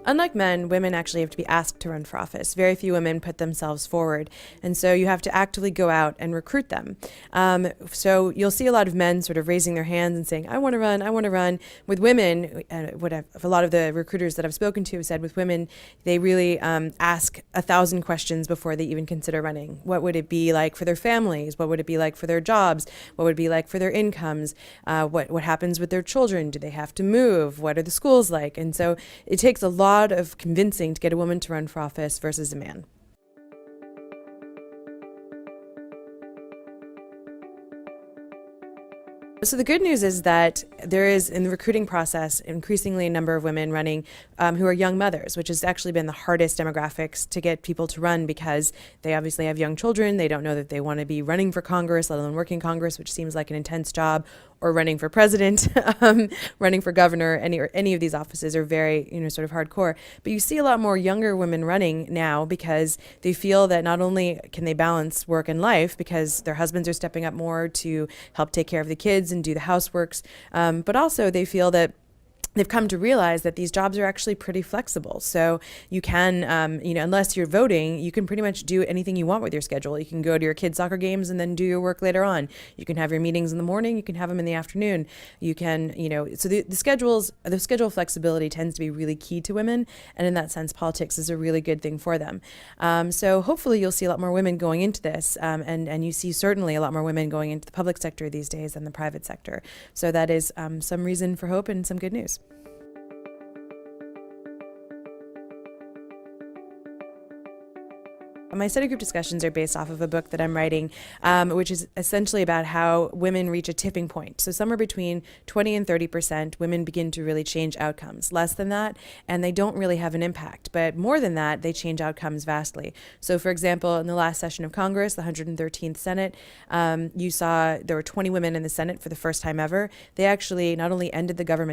Unlike men, women actually have to be asked to run for office. Very few women put themselves forward. And so you have to actively go out and recruit them. So you'll see a lot of men sort of raising their hands and saying, I want to run, I want to run. With women, a lot of the recruiters that I've spoken to have said with women, they really ask 1,000 questions before they even consider running. What would it be like for their families? What would it be like for their jobs? What would it be like for their incomes? What happens with their children? Do they have to move? What are the schools like? And so it takes a lot of convincing to get a woman to run for office versus a man. So the good news is that there is, in the recruiting process, increasingly a number of women running who are young mothers, which has actually been the hardest demographics to get people to run because they obviously have young children. They don't know that they want to be running for Congress, let alone working Congress, which seems like an intense job, or running for president, running for governor. Any of these offices are very, sort of hardcore. But you see a lot more younger women running now because they feel that not only can they balance work and life because their husbands are stepping up more to help take care of the kids and do the houseworks, but also they feel that they've come to realize that these jobs are actually pretty flexible. So you can, unless you're voting, you can pretty much do anything you want with your schedule. You can go to your kids' soccer games and then do your work later on. You can have your meetings in the morning. You can have them in the afternoon. You can, so the schedule flexibility tends to be really key to women. And in that sense, politics is a really good thing for them. So hopefully you'll see a lot more women going into this. And you see certainly a lot more women going into the public sector these days than the private sector. So that is some reason for hope and some good news. My study group discussions are based off of a book that I'm writing, which is essentially about how women reach a tipping point. So somewhere between 20 and 30%, women begin to really change outcomes. Less than that, and they don't really have an impact. But more than that, they change outcomes vastly. So for example, in the last session of Congress, the 113th Senate, you saw there were 20 women in the Senate for the first time ever. They actually not only ended the government